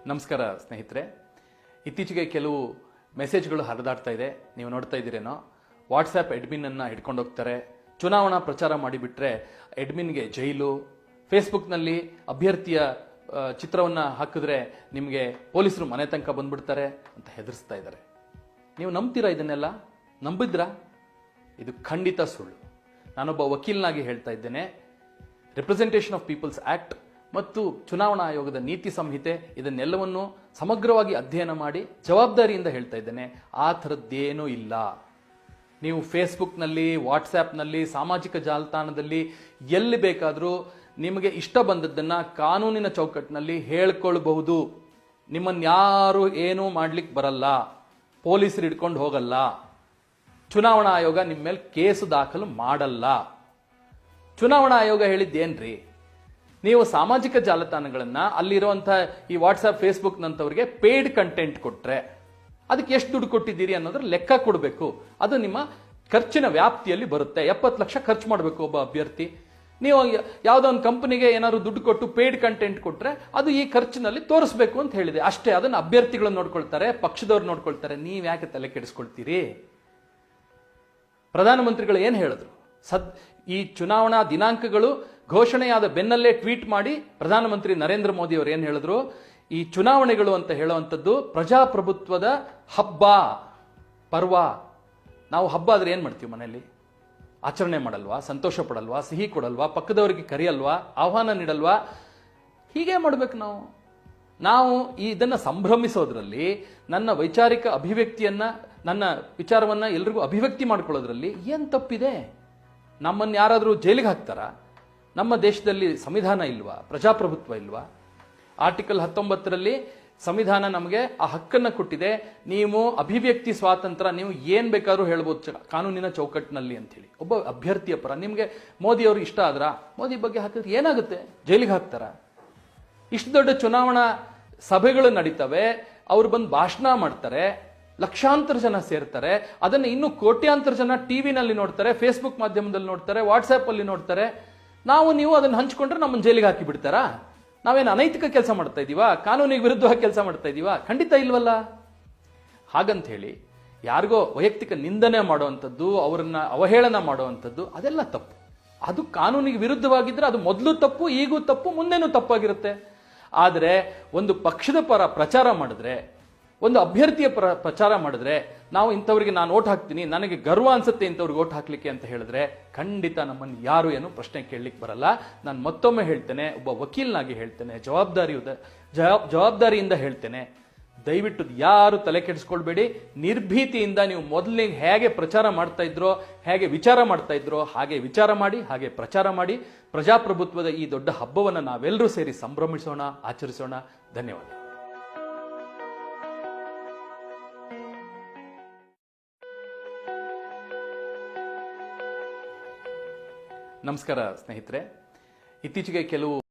ನಮಸ್ಕಾರ ಸ್ನೇಹಿತರೆ. ಇತ್ತೀಚೆಗೆ ಕೆಲವು ಮೆಸೇಜ್ಗಳು ಹರಿದಾಡ್ತಾ ಇದೆ. ನೀವು ನೋಡ್ತಾ ಇದ್ದೀರೇನೋ, ವಾಟ್ಸ್ಆ್ಯಪ್ ಅಡ್ಮಿನನ್ನು ಹಿಡ್ಕೊಂಡು ಹೋಗ್ತಾರೆ. ಚುನಾವಣಾ ಪ್ರಚಾರ ಮಾಡಿಬಿಟ್ರೆ ಅಡ್ಮಿನ್ಗೆ ಜೈಲು, ಫೇಸ್ಬುಕ್ನಲ್ಲಿ ಅಭ್ಯರ್ಥಿಯ ಚಿತ್ರವನ್ನು ಹಾಕಿದ್ರೆ ನಿಮಗೆ ಪೊಲೀಸರು ಮನೆ ತನಕ ಬಂದ್ಬಿಡ್ತಾರೆ ಅಂತ ಹೆದರಿಸ್ತಾ ಇದ್ದಾರೆ. ನೀವು ನಂಬ್ತೀರಾ? ಇದನ್ನೆಲ್ಲ ನಂಬಿದ್ರಾ? ಇದು ಖಂಡಿತ ಸುಳ್ಳು. ನಾನೊಬ್ಬ ವಕೀಲನಾಗಿ ಹೇಳ್ತಾ ಇದ್ದೇನೆ. ರಿಪ್ರೆಸೆಂಟೇಷನ್ ಆಫ್ ಪೀಪಲ್ಸ್ ಆಕ್ಟ್ ಮತ್ತು ಚುನಾವಣಾ ಆಯೋಗದ ನೀತಿ ಸಂಹಿತೆ ಇದನ್ನೆಲ್ಲವನ್ನು ಸಮಗ್ರವಾಗಿ ಅಧ್ಯಯನ ಮಾಡಿ ಜವಾಬ್ದಾರಿಯಿಂದ ಹೇಳ್ತಾ ಇದ್ದೇನೆ. ಆ ಥರದ್ದೇನೂ ಇಲ್ಲ. ನೀವು ಫೇಸ್ಬುಕ್ನಲ್ಲಿ, ವಾಟ್ಸ್ಆ್ಯಪ್ನಲ್ಲಿ, ಸಾಮಾಜಿಕ ಜಾಲತಾಣದಲ್ಲಿ ಎಲ್ಲಿ ಬೇಕಾದರೂ ನಿಮಗೆ ಇಷ್ಟ ಬಂದದ್ದನ್ನು ಕಾನೂನಿನ ಚೌಕಟ್ಟಿನಲ್ಲಿ ಹೇಳ್ಕೊಳ್ಬಹುದು. ನಿಮ್ಮನ್ಯಾರು ಏನೂ ಮಾಡ್ಲಿಕ್ಕೆ ಬರಲ್ಲ, ಪೊಲೀಸರು ಹಿಡ್ಕೊಂಡು ಹೋಗಲ್ಲ, ಚುನಾವಣಾ ಆಯೋಗ ನಿಮ್ಮ ಮೇಲೆ ಕೇಸು ದಾಖಲು ಮಾಡಲ್ಲ. ಚುನಾವಣಾ ಆಯೋಗ ಹೇಳಿದ್ದೇನ್ರಿ? ನೀವು ಸಾಮಾಜಿಕ ಜಾಲತಾಣಗಳನ್ನು, ಅಲ್ಲಿರುವಂಥ ಈ ವಾಟ್ಸ್ಆ್ಯಪ್, ಫೇಸ್ಬುಕ್ ನಂತವರಿಗೆ ಪೇಯ್ಡ್ ಕಂಟೆಂಟ್ ಕೊಟ್ರೆ ಅದಕ್ಕೆ ಎಷ್ಟು ದುಡ್ಡು ಕೊಟ್ಟಿದ್ದೀರಿ ಅನ್ನೋದ್ರ ಲೆಕ್ಕ ಕೊಡಬೇಕು. ಅದು ನಿಮ್ಮ ಖರ್ಚಿನ ವ್ಯಾಪ್ತಿಯಲ್ಲಿ ಬರುತ್ತೆ. 70 ಲಕ್ಷ ಖರ್ಚು ಮಾಡಬೇಕು ಒಬ್ಬ ಅಭ್ಯರ್ಥಿ. ನೀವು ಯಾವುದೋ ಒಂದು ಕಂಪನಿಗೆ ಏನಾದ್ರು ದುಡ್ಡು ಕೊಟ್ಟು ಪೇಯ್ಡ್ ಕಂಟೆಂಟ್ ಕೊಟ್ರೆ ಅದು ಈ ಖರ್ಚಿನಲ್ಲಿ ತೋರಿಸ್ಬೇಕು ಅಂತ ಹೇಳಿದೆ ಅಷ್ಟೇ. ಅದನ್ನು ಅಭ್ಯರ್ಥಿಗಳು ನೋಡ್ಕೊಳ್ತಾರೆ, ಪಕ್ಷದವ್ರು ನೋಡ್ಕೊಳ್ತಾರೆ. ನೀವು ಯಾಕೆ ತಲೆ ಕೆಡಿಸ್ಕೊಳ್ತೀರಿ? ಪ್ರಧಾನಮಂತ್ರಿಗಳು ಏನು ಹೇಳಿದ್ರು? ಈ ಚುನಾವಣಾ ದಿನಾಂಕಗಳು ಘೋಷಣೆಯಾದ ಬೆನ್ನಲ್ಲೇ ಟ್ವೀಟ್ ಮಾಡಿ ಪ್ರಧಾನಮಂತ್ರಿ ನರೇಂದ್ರ ಮೋದಿ ಅವರು ಏನು ಹೇಳಿದ್ರು? ಈ ಚುನಾವಣೆಗಳು ಅಂತ ಹೇಳುವಂಥದ್ದು ಪ್ರಜಾಪ್ರಭುತ್ವದ ಹಬ್ಬ, ಪರ್ವ. ನಾವು ಹಬ್ಬ ಆದ್ರೆ ಏನು ಮಾಡ್ತೀವಿ? ಮನೆಯಲ್ಲಿ ಆಚರಣೆ ಮಾಡಲ್ವಾ? ಸಂತೋಷ ಪಡಲ್ವಾ? ಸಿಹಿ ಕೊಡಲ್ವಾ? ಪಕ್ಕದವರಿಗೆ ಕರೆಯಲ್ವಾ? ಆಹ್ವಾನ ನೀಡಲ್ವಾ? ಹೀಗೆ ಮಾಡ್ಬೇಕು ನಾವು ಇದನ್ನು ಸಂಭ್ರಮಿಸೋದ್ರಲ್ಲಿ, ನನ್ನ ವೈಚಾರಿಕ ಅಭಿವ್ಯಕ್ತಿಯನ್ನ, ನನ್ನ ವಿಚಾರವನ್ನ ಎಲ್ರಿಗೂ ಅಭಿವ್ಯಕ್ತಿ ಮಾಡ್ಕೊಳ್ಳೋದ್ರಲ್ಲಿ ಏನು ತಪ್ಪಿದೆ? ನಮ್ಮನ್ನು ಯಾರಾದರೂ ಜೈಲಿಗೆ ಹಾಕ್ತಾರಾ? ನಮ್ಮ ದೇಶದಲ್ಲಿ ಸಂವಿಧಾನ ಇಲ್ವಾ? ಪ್ರಜಾಪ್ರಭುತ್ವ ಇಲ್ವಾ? ಆರ್ಟಿಕಲ್ 19ರಲ್ಲಿ ಸಂವಿಧಾನ ನಮಗೆ ಆ ಹಕ್ಕನ್ನು ಕೊಟ್ಟಿದೆ. ನೀವು ಅಭಿವ್ಯಕ್ತಿ ಸ್ವಾತಂತ್ರ್ಯ, ನೀವು ಏನ್ ಬೇಕಾದ್ರೂ ಹೇಳ್ಬೋದು ಕಾನೂನಿನ ಚೌಕಟ್ಟಿನಲ್ಲಿ ಅಂತೇಳಿ. ಒಬ್ಬ ಅಭ್ಯರ್ಥಿಯ ಪರ ನಿಮಗೆ ಮೋದಿ ಅವರು ಇಷ್ಟ ಆದ್ರ, ಮೋದಿ ಬಗ್ಗೆ ಹಾಕಿದ್ರೆ ಏನಾಗುತ್ತೆ? ಜೈಲಿಗೆ ಹಾಕ್ತಾರ? ಇಷ್ಟು ದೊಡ್ಡ ಚುನಾವಣಾ ಸಭೆಗಳು ನಡೀತವೆ, ಅವ್ರು ಬಂದು ಭಾಷಣ ಮಾಡ್ತಾರೆ, ಲಕ್ಷಾಂತರ ಜನ ಸೇರ್ತಾರೆ. ಅದನ್ನು ಇನ್ನು ಕೋಟ್ಯಾಂತರ ಜನ ಟಿವಿನಲ್ಲಿ ನೋಡ್ತಾರೆ, ಫೇಸ್ಬುಕ್ ಮಾಧ್ಯಮದಲ್ಲಿ ನೋಡ್ತಾರೆ, ವಾಟ್ಸ್ಆ್ಯಪ್ ಅಲ್ಲಿ ನೋಡ್ತಾರೆ. ನೀವು ಅದನ್ನು ಹಂಚ್ಕೊಂಡ್ರೆ ನಮ್ಮನ್ನು ಜೈಲಿಗೆ ಹಾಕಿ ಬಿಡ್ತಾರಾ? ನಾವೇನು ಅನೈತಿಕ ಕೆಲಸ ಮಾಡ್ತಾ ಇದೀವಾ? ಕಾನೂನಿಗೆ ವಿರುದ್ಧವಾಗಿ ಕೆಲಸ ಮಾಡ್ತಾ ಇದೀವಾ? ಖಂಡಿತ ಇಲ್ವಲ್ಲ. ಹಾಗಂತ ಹೇಳಿ ಯಾರಿಗೋ ವೈಯಕ್ತಿಕ ನಿಂದನೆ ಮಾಡುವಂಥದ್ದು, ಅವರನ್ನ ಅವಹೇಳನ ಮಾಡುವಂಥದ್ದು ಅದೆಲ್ಲ ತಪ್ಪು. ಅದು ಕಾನೂನಿಗೆ ವಿರುದ್ಧವಾಗಿದ್ರೆ ಅದು ಮೊದಲು ತಪ್ಪು, ಈಗೂ ತಪ್ಪು, ಮುಂದೆನೂ ತಪ್ಪಾಗಿರುತ್ತೆ. ಆದರೆ ಒಂದು ಪಕ್ಷದ ಪರ ಪ್ರಚಾರ ಮಾಡಿದ್ರೆ, ಒಂದು ಅಭ್ಯರ್ಥಿಯ ಪರ ಪ್ರಚಾರ ಮಾಡಿದ್ರೆ, ನಾವು ಇಂಥವ್ರಿಗೆ ನಾನು ಓಟ್ ಹಾಕ್ತೀನಿ, ನನಗೆ ಗರ್ವ ಅನ್ಸುತ್ತೆ ಇಂಥವ್ರಿಗೆ ಓಟ್ ಹಾಕ್ಲಿಕ್ಕೆ ಅಂತ ಹೇಳಿದ್ರೆ ಖಂಡಿತ ನಮ್ಮನ್ನು ಯಾರು ಏನು ಪ್ರಶ್ನೆ ಕೇಳಲಿಕ್ಕೆ ಬರಲ್ಲ. ನಾನು ಮತ್ತೊಮ್ಮೆ ಹೇಳ್ತೇನೆ, ಒಬ್ಬ ವಕೀಲನಾಗಿ ಹೇಳ್ತೇನೆ, ಜವಾಬ್ದಾರಿಯಿಂದ ಹೇಳ್ತೇನೆ, ದಯವಿಟ್ಟು ಯಾರು ತಲೆ ಕೆಡಿಸ್ಕೊಳ್ಬೇಡಿ. ನಿರ್ಭೀತಿಯಿಂದ ನೀವು ಮೊದಲಿಗೆ ಹೇಗೆ ಪ್ರಚಾರ ಮಾಡ್ತಾ ಇದ್ರೋ, ಹೇಗೆ ವಿಚಾರ ಮಾಡ್ತಾ ಇದ್ರೋ ಹಾಗೆ ವಿಚಾರ ಮಾಡಿ, ಹಾಗೆ ಪ್ರಚಾರ ಮಾಡಿ. ಪ್ರಜಾಪ್ರಭುತ್ವದ ಈ ದೊಡ್ಡ ಹಬ್ಬವನ್ನು ನಾವೆಲ್ಲರೂ ಸೇರಿ ಸಂಭ್ರಮಿಸೋಣ, ಆಚರಿಸೋಣ. ಧನ್ಯವಾದ. ನಮಸ್ಕಾರ ಸ್ನೇಹಿತರೆ. ಇತ್ತೀಚೆಗೆ ಕೆಲವು